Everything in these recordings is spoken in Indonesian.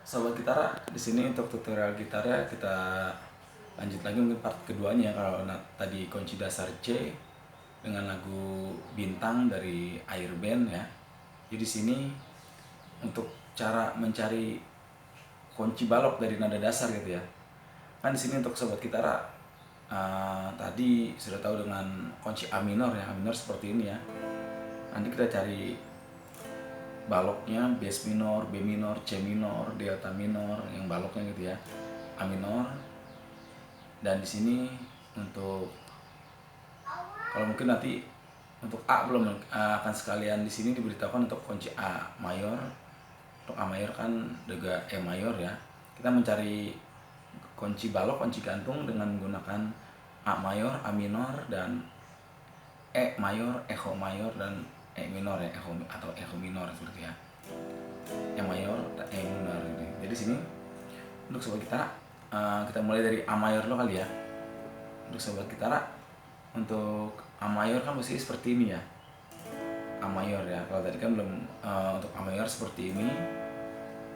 Sobat Gitara, di sini untuk tutorial gitarnya kita lanjut lagi mungkin part keduanya. Kalau tadi kunci dasar C dengan lagu Bintang dari Air Band ya. Jadi di sini untuk cara mencari kunci balok dari nada dasar gitu ya. Kan di sini untuk sobat Gitara tadi sudah tahu dengan kunci A minor ya. A minor seperti ini ya. Nanti kita cari baloknya bass minor, B minor, C minor, delta minor, yang baloknya gitu ya, A minor. Dan di sini untuk kalau mungkin nanti untuk A belum akan sekalian di sini diberitahukan untuk kunci A mayor. Untuk A mayor kan juga E mayor ya. Kita mencari kunci balok, kunci gantung dengan menggunakan A mayor, A minor, dan E mayor, echo mayor, dan E minor ya, echo atau echo minor seperti ya. E mayor, E minor ini. Jadi sini untuk sobat gitara kita mulai dari A mayor lo kali ya. Untuk sobat gitara untuk A mayor kan posisi seperti ini ya. A mayor ya. Kalau tadi kan belum untuk A mayor seperti ini.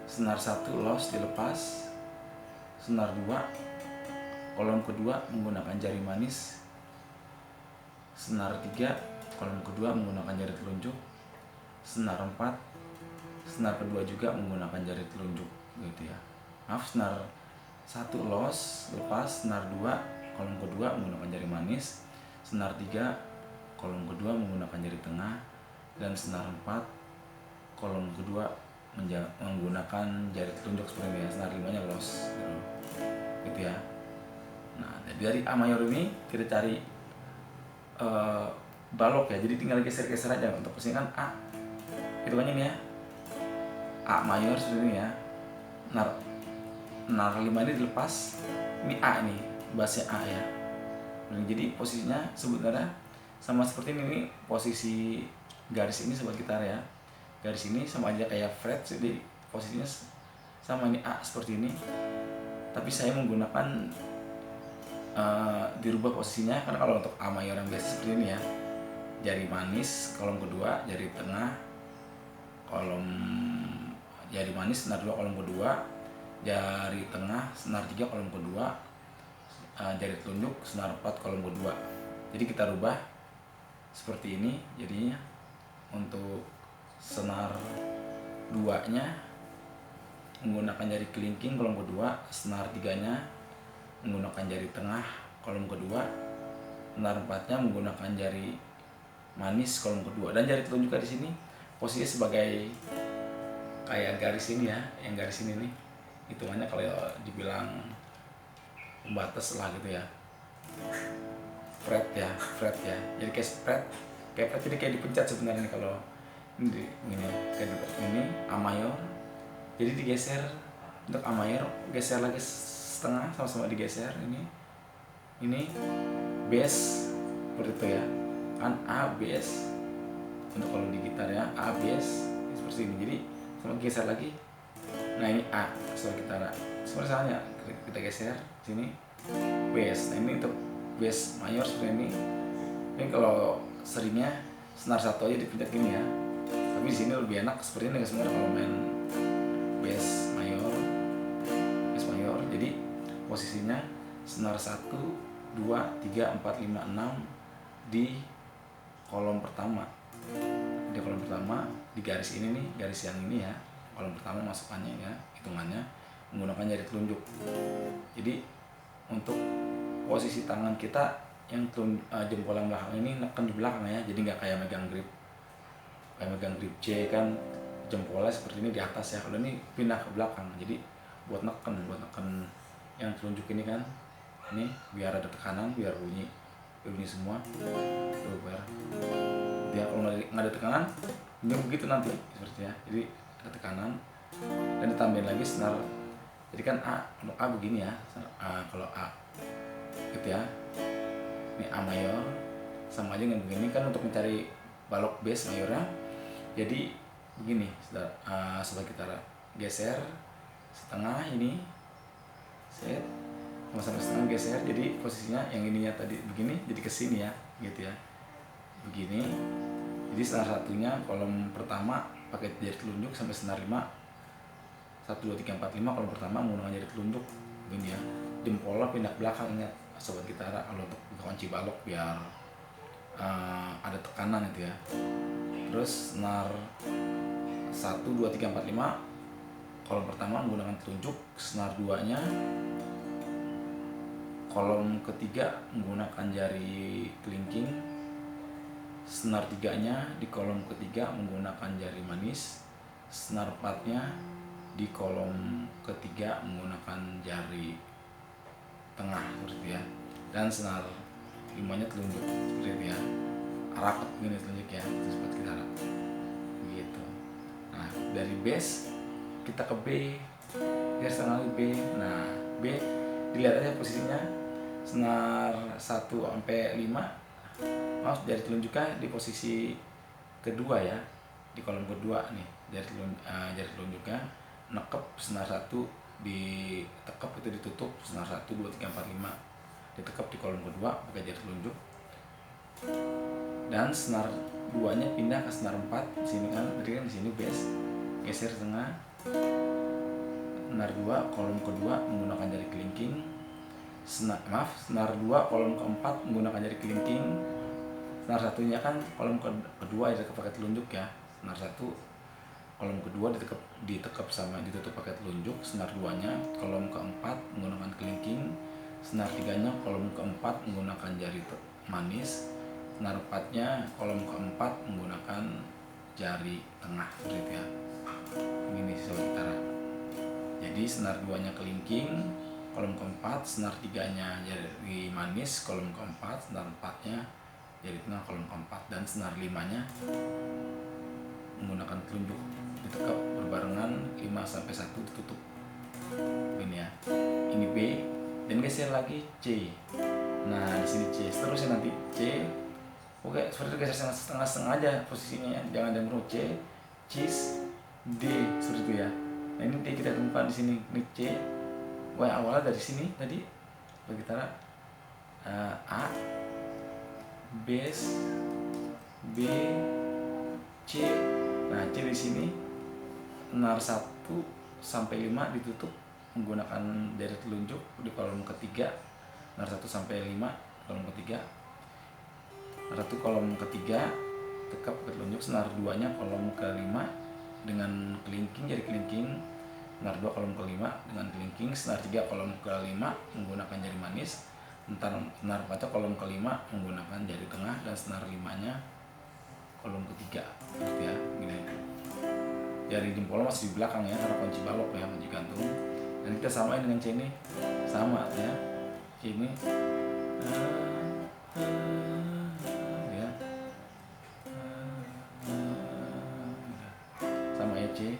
Senar 1 loss dilepas. Senar 2 kolom kedua menggunakan jari manis. Senar 3 kolom kedua menggunakan jari telunjuk. Senar 4 senar kedua juga menggunakan jari telunjuk gitu ya. Maaf, senar 1 loss lepas, senar 2 kolom kedua menggunakan jari manis, senar 3 kolom kedua menggunakan jari tengah, dan senar 4 kolom kedua menggunakan jari telunjuk seperti ini ya. Senar 5 nya loss gitu ya. Nah, dari A mayor ini kita cari balok ya. Jadi tinggal geser-geser aja. Untuk posisi kan A hitungannya ini ya, A mayor seperti ini ya. Nar 5 ini dilepas, ini A nih, bassnya A ya. Jadi posisinya sebenarnya sama seperti ini posisi garis ini sobat gitar ya. Garis ini sama aja kayak fret, jadi posisinya sama, ini A seperti ini. Tapi saya menggunakan dirubah posisinya, karena kalau untuk A mayor yang biasa seperti ini ya, jari manis kolom kedua, jari tengah kolom, jari manis senar 2 kolom kedua, jari tengah senar 3 kolom kedua, jari telunjuk senar 4 kolom kedua. Jadi kita rubah seperti ini jadinya. Untuk senar 2 nya menggunakan jari kelingking kolom kedua, senar 3 nya menggunakan jari tengah kolom kedua, senar 4 nya menggunakan jari manis kolom kedua, dan jari telunjuk di sini posisinya sebagai kayak garis ini ya, yang garis ini nih hitungannya kalau dibilang pembatas lah gitu ya, fret ya, jadi kayak fret, jadi kayak dipencet sebenarnya kalau ini kayak ini A mayor, jadi digeser. Untuk A mayor geser lagi setengah, sama-sama digeser ini bass seperti itu ya kan, A bass. Untuk kalau di gitar ya A bass seperti ini, jadi sama geser lagi. Nah ini A soal gitar seperti salahnya kita geser sini bass. Nah ini untuk bass mayor seperti ini. Ini kalau seringnya senar 1 aja dipencet gini ya, tapi di sini lebih enak seperti ini sebenarnya kalau main bass mayor. Jadi posisinya senar 1, 2, 3, 4, 5, 6 di kolom pertama. Di kolom pertama di garis ini nih, garis yang ini ya, kolom pertama masukannya ya, hitungannya menggunakan jari telunjuk. Jadi untuk posisi tangan kita yang jempol yang belakang ini neken di belakang ya, jadi nggak kayak megang grip C kan jempolnya seperti ini di atas ya. Kalau ini pindah ke belakang, jadi buat neken yang telunjuk ini kan, ini biar ada tekanan, biar bunyi semua tuh, biar kalau nggak ada tekanan ini begitu nanti seperti ya. Jadi ada tekanan dan ditambahin lagi senar, jadi kan A, untuk A begini ya, kalau A gitu ya. Ini A mayor sama aja dengan begini kan, untuk mencari balok bass mayornya. Jadi begini sobat gitar, geser setengah ini, set sama-sama setengah geser, jadi posisinya yang ininya tadi begini jadi kesini ya gitu ya, begini. Jadi senar 1 nya kolom pertama pakai jari telunjuk sampai senar 5 1 2 3 4 5 kolom pertama menggunakan jari telunjuk ini ya. Jempolnya pindah ke belakang, ingat sobat gitara, kalau untuk kunci balok biar ada tekanan itu ya. Terus senar 1 2 3 4 5 kolom pertama menggunakan telunjuk, senar 2-nya kolom ketiga menggunakan jari kelingking, senar 3-nya di kolom ketiga menggunakan jari manis, senar 4-nya di kolom ketiga menggunakan jari tengah seperti ya. Dan senar 5-nya telunjuk seperti itu ya, rapat gini telunjuk ya, sobat gitara gitu. Nah dari bass kita ke B, garis tengah B. Nah B dilihat aja posisinya, senar 1 sampai 5 maaf jari telunjuknya di posisi kedua ya, di kolom kedua nih jari telunjuknya nekep senar 1 ditekep itu ditutup, senar 1 2 3 4 5 ditekep di kolom kedua pakai jari telunjuk, dan senar 2-nya pindah ke senar 4 di sini kan, tadi kan di sini bass geser tengah, senar 2 kolom kedua menggunakan jari kelingking, senar 2 kolom keempat menggunakan jari kelingking, senar 1-nya kan kolom kedua ditekep pakai telunjuk ya, senar 1 kolom kedua ditekep sama ditutup pakai telunjuk, senar 2-nya kolom keempat menggunakan kelingking, senar 3-nya kolom keempat menggunakan jari manis, senar 4-nya kolom keempat menggunakan jari tengah seperti itu ya. Ini sobat gitara. Jadi senar 2-nya kelingking kolom keempat, senar 3-nya jari manis kolom keempat, senar 4-nya jari tengah kolom keempat, dan senar 5-nya menggunakan telunjuk ditekap berbarengan 5 sampai 1 ditutup. Ini ya. Ini B dan geser lagi C. Nah, di sini C. Seterusnya nanti C. Oke, seperti itu geser setengah-setengah aja posisinya ya. Jangan jemur C, cis, D seperti itu ya. Nah, ini D kita temukan di sini. Ini C. Wah, awalnya dari sini tadi gitara A, bass, B, C. Nah, C di sini senar 1 sampai 5 ditutup menggunakan jari telunjuk di kolom ketiga, senar 1 sampai 5 kolom ketiga, senar 1 kolom ketiga tekap ke telunjuk, senar 2-nya kolom ke-5 dengan kelingking jari kelingking, senar 2 kolom ke-5 dengan kelingking, senar 3 kolom ke-5 menggunakan jari manis, senar 4 kolom ke-5 menggunakan jari tengah, dan senar 5-nya kolom ketiga gitu ya. Gini. Jari jempol masih di belakang ya karena kunci balok ya, kunci gantung. Dan kita samain dengan C ini, sama ya. C ini ya. Sama ya C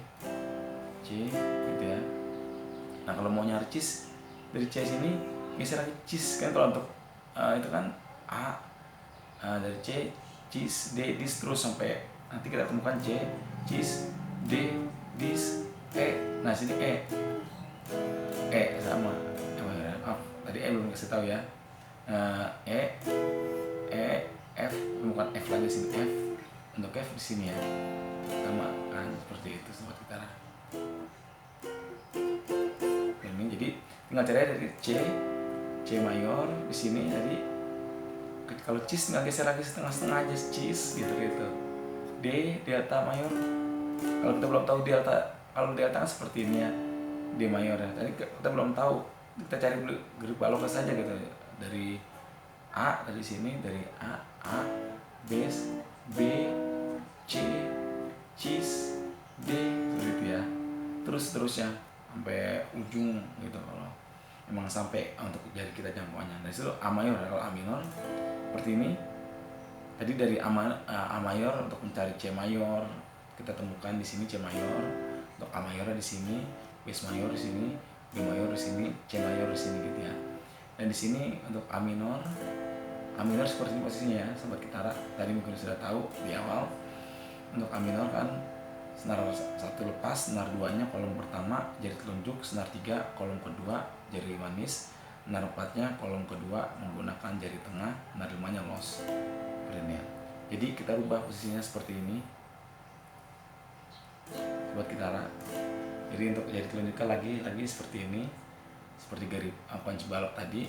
gitu ya. Nah, kalau mau nyari cis dari C sini geser lagi cis kan, kalau untuk itu kan A, dari C cis, D, dis terus sampai nanti kita temukan C, cis, D, dis, E. Nah sini E sama. Maaf, tadi E belum kasih tahu ya. E, F, temukan F lagi sini, F. Untuk F di sini ya. Sama kan seperti itu sobat gitara. Ini jadi tinggal cari dari C mayor di sini tadi. Kalau cis tinggal geser lagi setengah-setengah aja cis gitu. D delta mayor. Kalau kita belum tahu delta, kalau delta kan seperti ini ya, D mayor ya. Tadi kita belum tahu, kita cari grip balok saja gitu. Dari A dari sini, dari A, bass, B, C, cis, D gitu ya. Terusnya sampai ujung gitu kalau memang sampai untuk jari kita jangkauannya. Dari situ A mayor, kalau A minor seperti ini. Tadi dari A mayor untuk mencari C mayor kita temukan di sini C mayor. Untuk A mayor di sini, bass mayor di sini, B mayor di sini, C mayor di sini gitu ya. Dan di sini untuk A minor seperti ini posisinya ya, sobat gitara. Tadi mungkin sudah tahu di awal. Untuk A minor kan senar 1 lepas, senar 2-nya kolom pertama jari telunjuk, senar 3 kolom kedua jari manis, senar 4-nya kolom kedua menggunakan jari tengah, senar 5-nya los. Ini ya. Jadi kita rubah posisinya seperti ini, sobat gitara. Jadi untuk jari telunjuknya lagi seperti ini, seperti garis kunci balok tadi.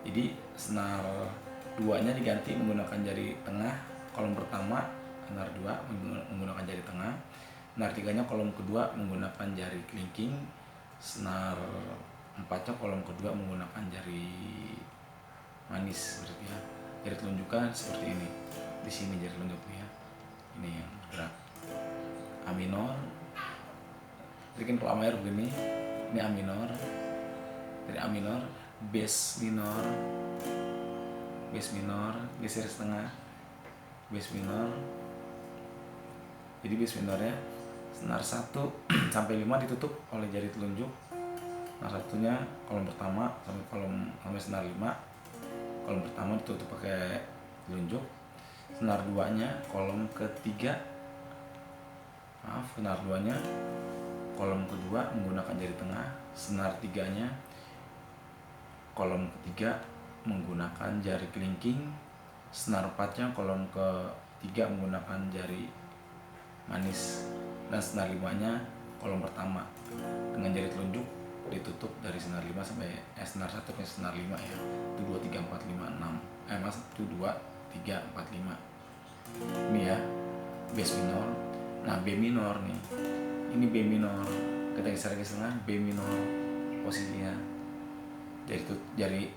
Jadi senar duanya diganti menggunakan jari tengah kolom pertama, senar 2 menggunakan jari tengah, senar 3-nya kolom kedua menggunakan jari kelingking, senar 4-nya kolom kedua menggunakan jari manis seperti ya. Jari telunjuknya seperti ini. Di sini jari telunjuknya. Ini yang bergerak. A minor. Jadi kan kalau A mayor begini, ini A minor. Dari A minor, bass minor, geser setengah, bass minor. Jadi bass minornya senar 1 sampai 5 ditutup oleh jari telunjuk. Senar satunya kolom pertama sampai senar 5. Kolom pertama ditutup pakai telunjuk. Senar 2-nya kolom ketiga. Senar 2-nya kolom kedua menggunakan jari tengah. Senar 3-nya kolom ketiga menggunakan jari kelingking. Senar 4-nya kolom ketiga menggunakan jari manis. Dan senar 5-nya kolom pertama dengan jari telunjuk ditutup dari senar 5 sampai senar 1 ke senar 5 ya. 1 2 3 4 5 6. 1 2 3 4 5. Ini ya, bass minor. Nah, B minor nih. Ini B minor. Kita geser ke tengah, B minor posisinya. Jari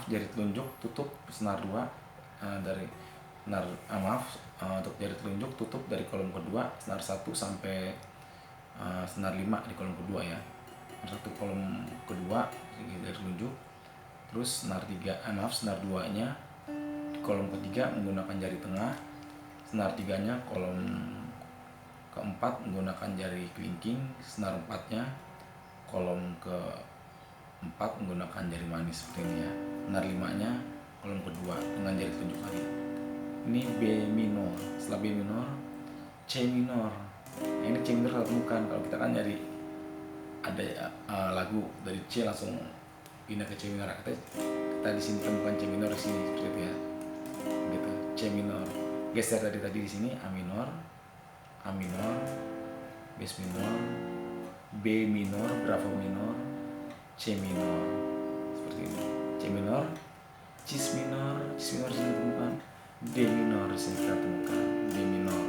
jari telunjuk tutup senar 2 dari senar untuk jari telunjuk tutup dari kolom kedua senar 1 sampai senar 5 di kolom kedua ya. Senar 1 kolom kedua jari telunjuk. Terus senar 2-nya kolom ketiga menggunakan jari tengah. Senar 3-nya kolom keempat menggunakan jari kelingking. Senar 4-nya kolom keempat menggunakan jari manis seperti ini ya. Senar 5-nya kolom kedua dengan jari telunjuk lagi. Ini B minor. Setelah B minor, C minor. Nah, ini C minor kalau temukan, kalau kita kan nyari ada lagu dari C langsung pindah ke C minor. Kita di sini temukan C minor di sini seperti itu ya. Gitu. C minor. Geser dari tadi di sini A minor, bass minor, B minor, bravo minor, C minor. Seperti ini. C minor, cis minor sini temukan. D minor sini kita temukan. D minor.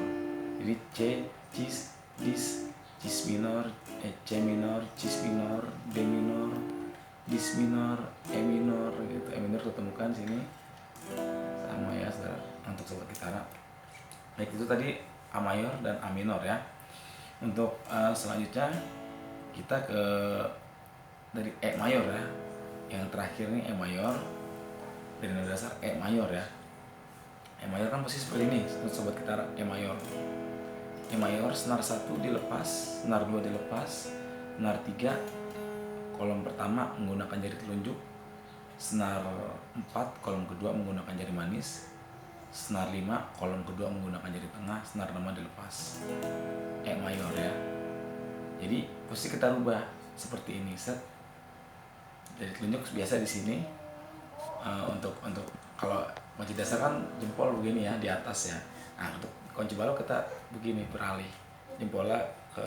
Jadi C, cis, dis, cis minor, C minor, cis minor, D minor, dis minor, E minor gitu. E minor kita temukan sini. Sama ya saudara, untuk sobat gitara. Baik, itu tadi A mayor dan A minor ya. Untuk selanjutnya kita ke dari E mayor ya. Yang terakhir nih E mayor. Dari nada dasar E mayor ya. E mayor kan posisi seperti ini, sobat gitara. E mayor. E mayor senar 1 dilepas, senar 2 dilepas, senar 3 kolom pertama menggunakan jari telunjuk, senar 4 kolom kedua menggunakan jari manis, senar 5 kolom kedua menggunakan jari tengah, senar 5 dilepas. E mayor ya. Jadi posisi kita rubah seperti ini, set. Jari telunjuk biasa di sini. Untuk kalau kunci dasar kan jempol begini ya di atas ya. Nah, untuk kunci balok kita begini beralih, jempolnya ke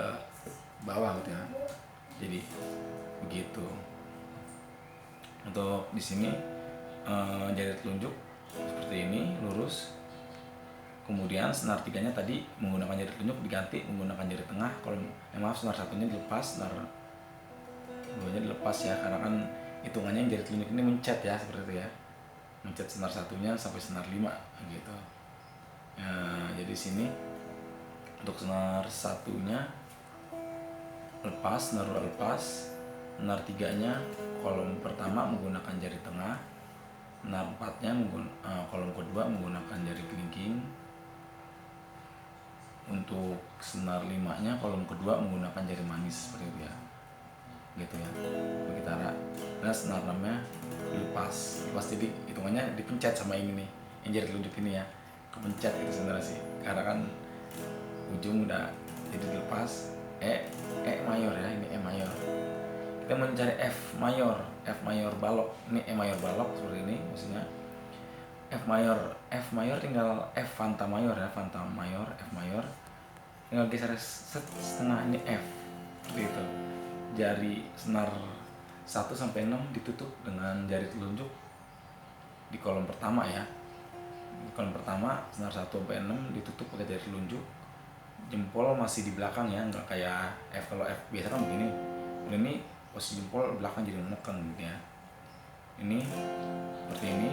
bawah gitu ya. Jadi begitu. Untuk di sini jari telunjuk seperti ini lurus. Kemudian senar 3-nya tadi menggunakan jari telunjuk diganti menggunakan jari tengah. Kalau senar 1-nya dilepas, senar 2-nya dilepas ya, karena kan hitungannya jari telunjuk ini mencet ya seperti itu ya. Mencet senar 1-nya sampai senar 5 gitu. Ya, jadi sini untuk senar 1-nya lepas, senar 2 lepas, senar 3-nya kolom pertama menggunakan jari tengah, senar 4-nya kolom kedua menggunakan jari kelingking. Untuk senar 5-nya kolom kedua menggunakan jari manis seperti itu ya. Gitu ya. Gitara. Dan senar 6-nya dilepas. Jadi hitungannya dipencet sama ini nih. Yang jari telunjuk ini ya. Kepencet itu sebenarnya sih. Karena kan ujung udah jadi dilepas. E mayor ya, ini E mayor. Kita mencari F mayor balok. Ini E mayor balok seperti ini maksudnya. F mayor tinggal F fanta mayor ya, fanta mayor, F mayor. Tinggal geser setengah ini F. seperti itu. Jari senar 1 sampai 6 ditutup dengan jari telunjuk di kolom pertama ya. Di kolom pertama senar 1 sampai 6 ditutup pakai jari telunjuk. Jempol masih di belakang ya, nggak kayak F. Kalau F biasa kan begini. Ini posisi jempol belakang jadi menekan gitu ya. Ini seperti ini.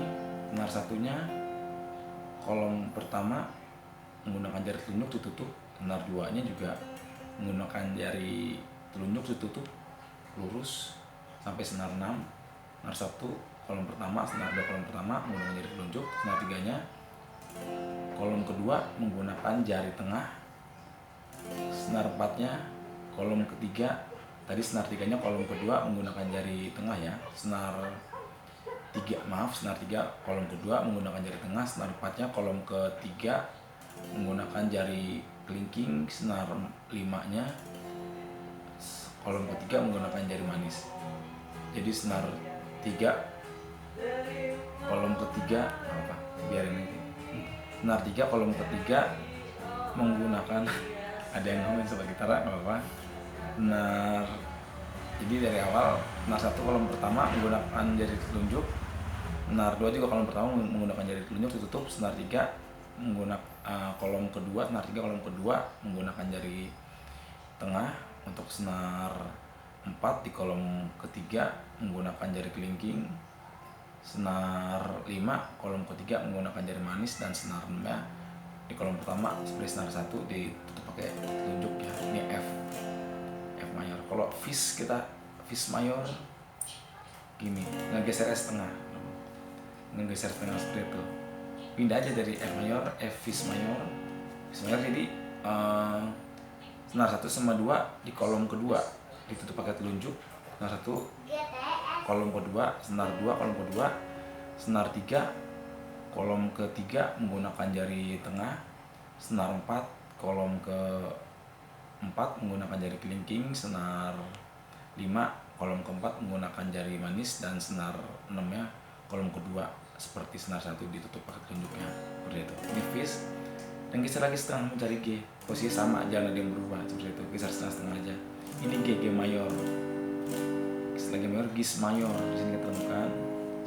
Senar satunya kolom pertama menggunakan jari telunjuk ditutup. Senar 2-nya juga menggunakan jari telunjuk ditutup lurus sampai senar 6. Senar 1 kolom pertama, senar 2 kolom pertama menggunakan jari telunjuk. Senar 3-nya kolom kedua menggunakan jari tengah. Senar 4-nya kolom ketiga, tadi senar 3-nya kolom kedua menggunakan jari tengah ya. Senar 3 kolom kedua menggunakan jari tengah. Senar 4-nya kolom ketiga menggunakan jari kelingking. Senar 5-nya kolom ketiga menggunakan jari manis. Jadi senar 3 kolom ketiga biarin ini. Senar 3 kolom ketiga menggunakan ada yang ngomongin sobat gitar nggak apa-apa. Senar, jadi dari awal senar 1 kolom pertama menggunakan jari telunjuk. Senar 2 juga kolom pertama menggunakan jari telunjuk ditutup. Senar 3 menggunakan kolom kedua, senar 3 kolom kedua menggunakan jari tengah. Untuk senar 4 di kolom ketiga menggunakan jari kelingking. Senar 5 kolom ketiga menggunakan jari manis. Dan senar 6 di kolom pertama seperti senar 1 ditutup pakai telunjuk ya. Ini F mayor. Kalau fis mayor gini, ngegeser setengah seperti itu. Pindah aja dari F mayor, F fis mayor. Jadi senar 1 sama 2 di kolom kedua ditutup pakai telunjuk. Senar 1 kolom kedua, senar 2 kolom kedua, senar 3 kolom ketiga menggunakan jari tengah. Senar 4 kolom ke-4 menggunakan jari kelingking. Senar 5 kolom ke-4 menggunakan jari manis. Dan senar 6-nya kolom kedua seperti senar 1 ditutup pakai telunjuknya seperti itu. Ini fis dan geser lagi setengah mencari G. Posisi sama, jangan ada yang berubah seperti itu. Geser setengah aja. Ini G mayor. Geser lagi mayor, gis mayor. Di sini kita temukan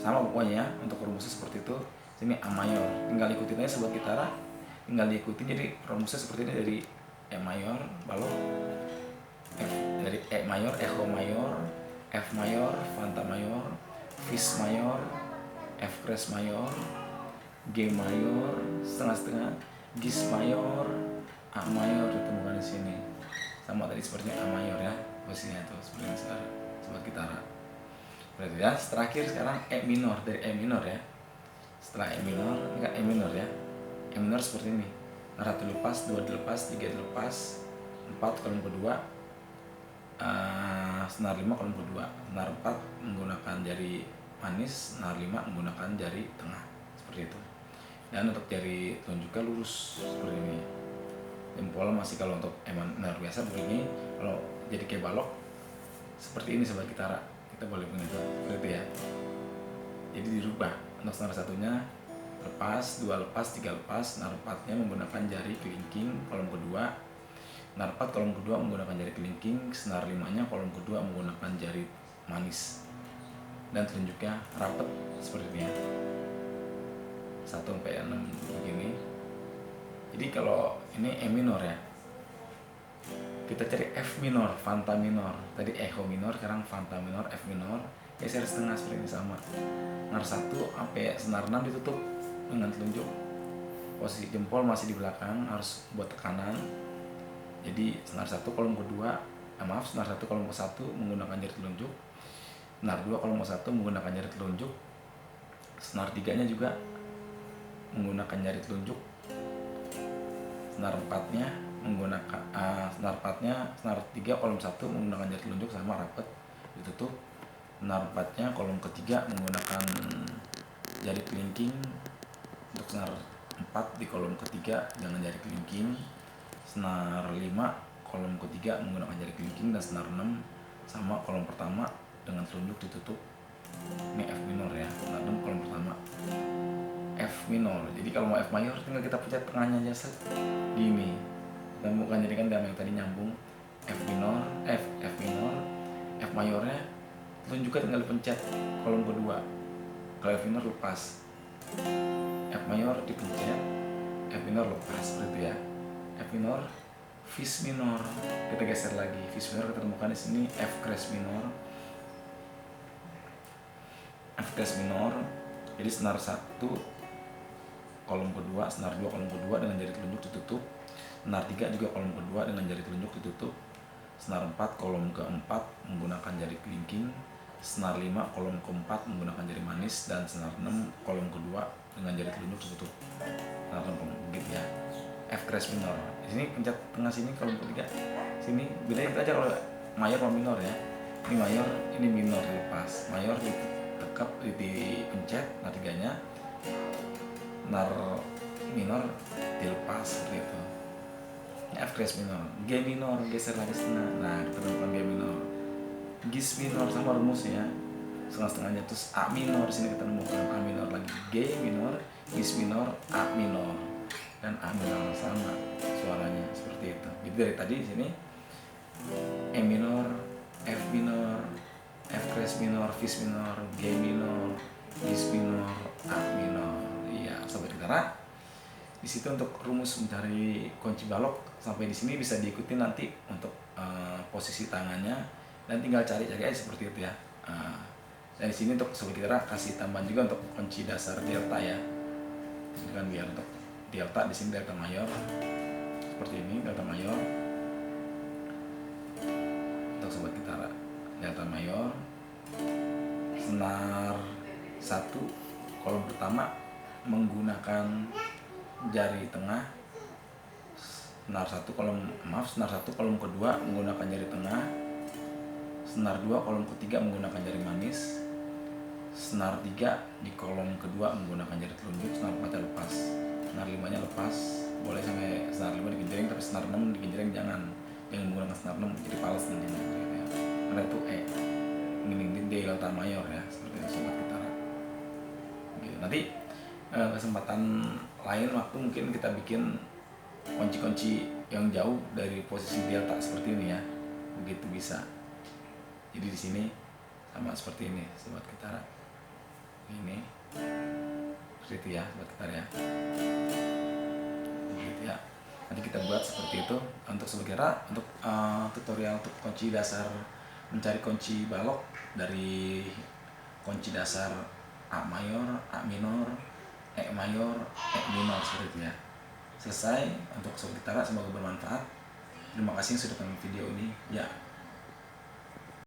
sama pokoknya ya. Untuk rumusnya seperti itu. Sini A mayor. Tinggal ikutin aja sobat gitara. Tinggal diikutin. Jadi rumusnya seperti ini dari E mayor, lalu F, dari E mayor, echo mayor, F mayor, fanta mayor, fis mayor, F crash mayor, G mayor, setengah-setengah, gis mayor, A mayor ditemukan di sini. Sama tadi seperti A mayor ya, posisinya tuh seperti ini sekarang, sobat gitara. Berarti ya, terakhir sekarang E minor, dari E minor ya. Setelah E minor, ini kan E minor ya. E minor seperti ini. 1 dilepas, 2 dilepas, 3 dilepas, 4 kolom kedua, senar 5 kolom kedua, senar 4 menggunakan jari manis, senar 5 menggunakan jari tengah seperti itu. Dan untuk jari telunjuknya lurus seperti ini. Jempol masih kalau untuk minor biasa begini, kalau jadi kayak balok seperti ini sobat gitara, kita boleh begitu seperti itu ya. Jadi dirubah untuk senar satunya lepas, 2 lepas, 3 lepas, senar 4-nya menggunakan jari kelingking kolom kedua, senar 4 kolom kedua menggunakan jari kelingking, senar 5-nya kolom kedua menggunakan jari manis. Dan telunjuknya rapet seperti ini ya. 1 sampai 6 begini. Jadi kalau ini E minor ya. Kita cari F minor, fanta minor. Tadi echo minor, sekarang fanta minor, F minor. Geser setengah seperti ini sama. Senar 1 sampai senar 6 ditutup dengan telunjuk. Posisi jempol masih di belakang, harus buat tekanan. Jadi senar 1 kolom kedua, senar 1 kolom ke-1 menggunakan jari telunjuk. Senar 2 kolom ke-1 menggunakan jari telunjuk. Senar 3-nya juga menggunakan jari telunjuk. Senar 4-nya menggunakan senar 3 kolom 1 menggunakan jari telunjuk sama rapet ditutup. Senar 4-nya kolom ketiga menggunakan jari kelingking. Untuk senar 4 di kolom ketiga dengan jari kelingking. Senar 5 kolom ketiga menggunakan jari kelingking. Dan senar 6 sama kolom pertama dengan telunjuk ditutup. Ini F minor ya, senar 6 kolom pertama F minor. Jadi kalau mau F mayor tinggal kita pencet tengahnya aja set gini. Dan bukan jadi kan yang tadi nyambung F minor, F minor, F mayornya juga tinggal dipencet kolom kedua. Kalau F minor lepas, F mayor dipencet, F minor lepas, seperti ya. F minor, fis minor, kita geser lagi. Fis minor kita temukan di sini F crash minor, F crash minor. Jadi senar 1 kolom kedua, senar 2 kolom kedua dengan jari telunjuk ditutup. Senar 3 juga kolom kedua dengan jari telunjuk ditutup. Senar 4 kolom keempat menggunakan jari kelingking. Senar 5 kolom keempat menggunakan jari manis, dan senar 6 kolom kedua dengan jari telunjuk ditutup. Senar 6 begitu ya. F crash minor. Di sini pencet tengah sini kolom ketiga. Sini bedanya kita aja kalau mayor sama minor ya. Ini mayor, ini minor dilepas. Mayor ditekap, dipencet nar 3-nya. Nar minor dilepas seperti itu. F crash minor. G minor geser lagi setengah. Nah, kita temukan G minor. Gis minor sama rumusnya setengah-setengahnya, terus A minor. Sini kita temukan A minor lagi, G minor, Gis minor, A minor, dan A minor sama suaranya seperti itu. Jadi dari tadi di sini E minor, F minor, F crash minor, Fis minor, G minor, Gis minor, A minor. Iya, sobat gitara. Di situ untuk rumus mencari kunci balok sampai di sini bisa diikuti nanti untuk posisi tangannya, dan tinggal cari-cari aja seperti itu ya. Dan di sini untuk sobat gitara kasih tambahan juga untuk kunci dasar delta ya. Ini kan biar untuk delta di sini delta mayor seperti ini, delta mayor untuk sobat gitara, delta mayor. Senar 1 kolom pertama menggunakan jari tengah. Senar 1 kolom kedua menggunakan jari tengah. Senar 2 kolom ketiga menggunakan jari manis. Senar 3 di kolom kedua menggunakan jari telunjuk. Senar 4 lepas. Senar 5-nya lepas. Boleh sampai senar 5 digenjreng, tapi senar 6 digenjreng jangan menggunakan senar 6, jadi fals nantinya. Karena itu ini D delta mayor ya, seperti itu sobat gitara. Gitu. Nanti kesempatan lain waktu mungkin kita bikin kunci-kunci yang jauh dari posisi delta seperti ini ya. Begitu bisa. Jadi di sini sama seperti ini sobat gitara. Ini seperti itu ya sobat gitara ya. Begitu ya. Nanti kita buat seperti itu untuk sobat gitara, untuk tutorial untuk kunci dasar, mencari kunci balok dari kunci dasar A mayor, A minor, E mayor, E minor seperti itu ya. Selesai untuk sobat gitara, semoga bermanfaat. Terima kasih yang sudah tonton video ini. Ya.